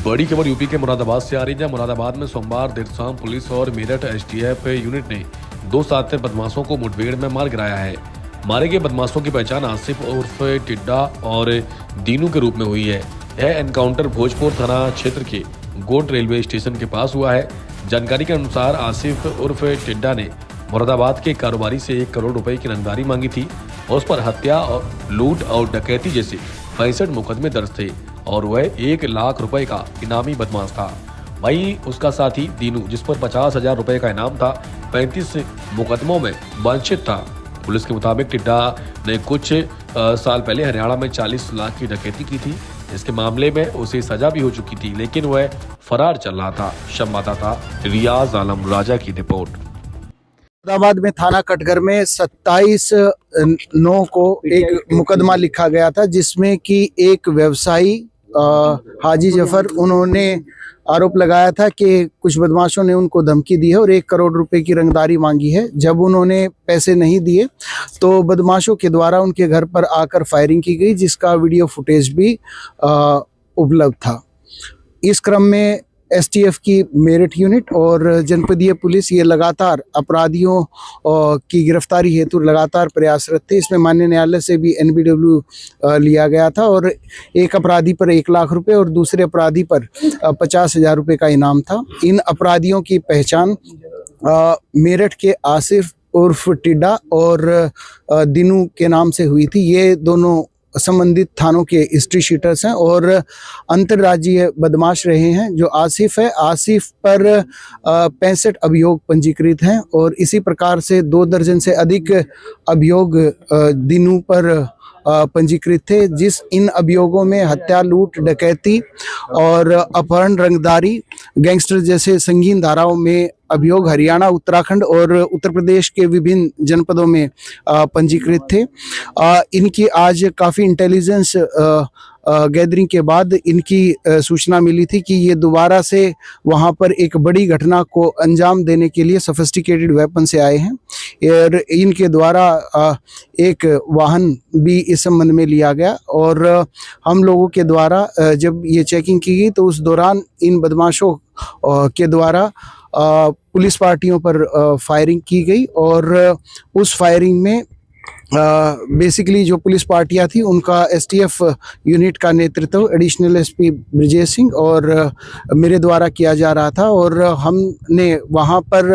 बड़ी खबर यूपी के मुरादाबाद से आ रही है। मुरादाबाद में सोमवार देर शाम पुलिस और मेरठ एसटीएफ यूनिट ने 2 साथी बदमाशों को मुठभेड़ में मार गिराया है। मारे गए बदमाशों की पहचान आसिफ उर्फ टिड्डा और दीनू के रूप में हुई है। यह एनकाउंटर भोजपुर थाना क्षेत्र के गोड रेलवे स्टेशन के पास हुआ है। जानकारी के अनुसार आसिफ उर्फ टिड्डा ने मुरादाबाद के कारोबारी से 1 करोड़ रुपए की रंगदारी मांगी थी। उस पर हत्या और लूट और डकैती जैसे 65 मुकदमे दर्ज थे और वह 1 लाख रुपए का इनामी बदमाश था। वहीं उसका साथी दीनू, जिस पर 50,000 रुपए का इनाम था, 35 मुकदमों में वंचित था। पुलिस के मुताबिक टिड्डा ने कुछ साल पहले हरियाणा में 40 लाख की डकैती की थी। इसके मामले में उसे सजा भी हो चुकी थी, लेकिन वह फरार चल रहा था। संवाददाता रियाज आलम राजा की रिपोर्ट। मुरादाबाद में थाना कटघर में 27/9 को एक मुकदमा लिखा गया था, जिसमें कि एक व्यवसायी हाजी जफर, उन्होंने आरोप लगाया था कि कुछ बदमाशों ने उनको धमकी दी है और 1 करोड़ रुपए की रंगदारी मांगी है। जब उन्होंने पैसे नहीं दिए तो बदमाशों के द्वारा उनके घर पर आकर फायरिंग की गई, जिसका वीडियो फुटेज भी उपलब्ध था। इस क्रम में एसटीएफ की मेरठ यूनिट और जनपदीय पुलिस ये लगातार अपराधियों की गिरफ्तारी हेतु लगातार प्रयासरत थे। इसमें माननीय न्यायालय से भी एनबीडब्ल्यू लिया गया था और एक अपराधी पर 1 लाख रुपए और दूसरे अपराधी पर 50,000 रुपए का इनाम था। इन अपराधियों की पहचान मेरठ के आसिफ उर्फ टिड्डा और दीनू के नाम से हुई थी। ये दोनों संबंधित थानों के हिस्ट्री शीटर्स हैं और अंतर्राज्यीय बदमाश रहे हैं। जो आसिफ है, आसिफ पर 65 अभियोग पंजीकृत हैं और इसी प्रकार से 2 दर्जन से अधिक अभियोग दीनू पर पंजीकृत थे। इन अभियोगों में हत्या, लूट, डकैती और अपहरण, रंगदारी, गैंगस्टर जैसे संगीन धाराओं में अभियोग हरियाणा, उत्तराखंड और उत्तर प्रदेश के विभिन्न जनपदों में पंजीकृत थे। इनकी आज काफ़ी इंटेलिजेंस गैदरिंग के बाद इनकी सूचना मिली थी कि ये दोबारा से वहाँ पर एक बड़ी घटना को अंजाम देने के लिए सोफिस्टिकेटेड वेपन से आए हैं और इनके द्वारा एक वाहन भी इस संबंध में लिया गया और हम लोगों के द्वारा जब ये चेकिंग की गई तो उस दौरान इन बदमाशों के द्वारा पुलिस पार्टियों पर फायरिंग की गई और उस फायरिंग में बेसिकली जो पुलिस पार्टियां थी उनका एसटीएफ यूनिट का नेतृत्व एडिशनल एसपी ब्रजेश सिंह और मेरे द्वारा किया जा रहा था और हमने वहां पर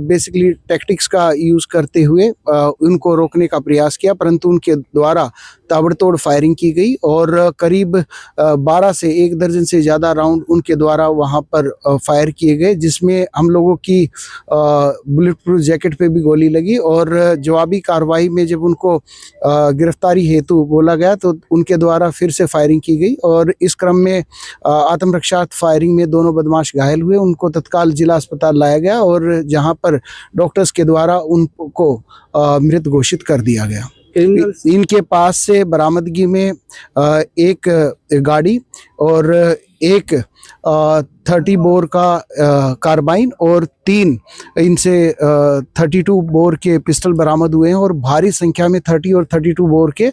बेसिकली टैक्टिक्स का यूज़ करते हुए उनको रोकने का प्रयास किया, परंतु उनके द्वारा ताबड़तोड़ फायरिंग की गई और करीब 12 से 1 दर्जन से ज़्यादा राउंड उनके द्वारा वहां पर फायर किए गए, जिसमें हम लोगों की बुलेट प्रूफ जैकेट पे भी गोली लगी और जवाबी कार्रवाई में जब उनको गिरफ्तारी हेतु बोला गया तो उनके द्वारा फिर से फायरिंग की गई और इस क्रम में आत्मरक्षार्थ फायरिंग में दोनों बदमाश घायल हुए। उनको तत्काल जिला अस्पताल लाया गया और जहां पर डॉक्टर्स के द्वारा उनको मृत घोषित कर दिया गया। इनके पास से बरामदगी में एक गाड़ी और एक 30 बोर का कार्बाइन और 3 इनसे 32 बोर के पिस्टल बरामद हुए हैं और भारी संख्या में 30 और 32 बोर के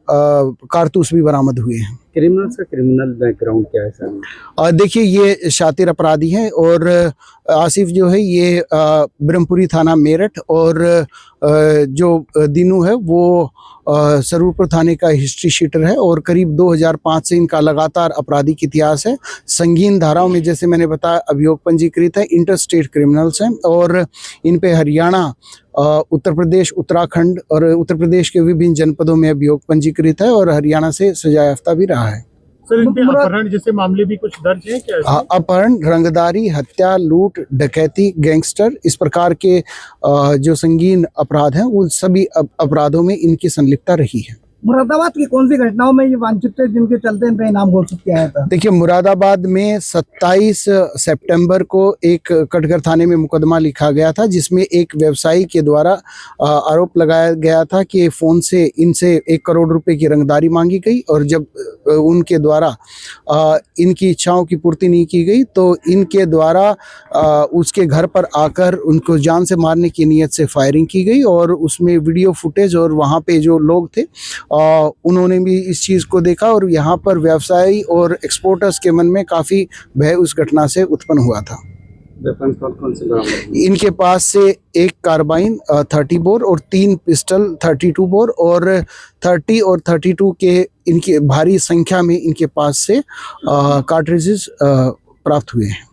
कारतूस भी बरामद हुए हैं। क्रिमिनल बैकग्राउंड क्या है सर? देखिए, ये शातिर अपराधी हैं और आसिफ जो है ये ब्रह्मपुरी थाना मेरठ और जो दीनू है वो सरूरपुर थाने का हिस्ट्री शीटर है और करीब 2005 से इनका लगातार आपराधिक इतिहास है। संगीन धाराओं में जैसे मैंने बताया अभियोग पंजीकृत है, इंटर स्टेट क्रिमिनल्स हैं और इन पे हरियाणा, उत्तर प्रदेश, उत्तराखंड और उत्तर प्रदेश के विभिन्न जनपदों में अभियोग पंजीकृत है और हरियाणा से सजा याफ्ता भी रहा है। सर, इन पे अपहरण जैसे मामले भी कुछ दर्ज हैं क्या? अपहरण, रंगदारी, हत्या, लूट, डकैती, गैंगस्टर, इस प्रकार के जो संगीन अपराध हैं उन सभी अपराधों में इनकी संलिप्तता रही है। मुरादाबाद की कौन सी घटनाओं में ये वांछित थे जिनके चलते इनका इनाम घोषित किया गया था? देखिए, मुरादाबाद में 27 सितंबर को एक कटघर थाने में मुकदमा लिखा गया था, जिसमें एक व्यवसायी के द्वारा आरोप लगाया गया था कि फ़ोन से इनसे 1 करोड़ रुपए की रंगदारी मांगी गई और जब उनके द्वारा इनकी इच्छाओं की पूर्ति नहीं की गई तो इनके द्वारा उसके घर पर आकर उनको जान से मारने की नीयत से फायरिंग की गई और उसमें वीडियो फुटेज और वहाँ पे जो लोग थे उन्होंने भी इस चीज़ को देखा और यहाँ पर व्यवसायी और एक्सपोर्टर्स के मन में काफ़ी भय उस घटना से उत्पन्न हुआ था। वेपन कौन से बरामद हुए? इनके पास से एक कार्बाइन 30 बोर और 3 पिस्टल 32 बोर और 30 और 32 के इनके भारी संख्या में इनके पास से कार्ट्रिजेस प्राप्त हुए हैं।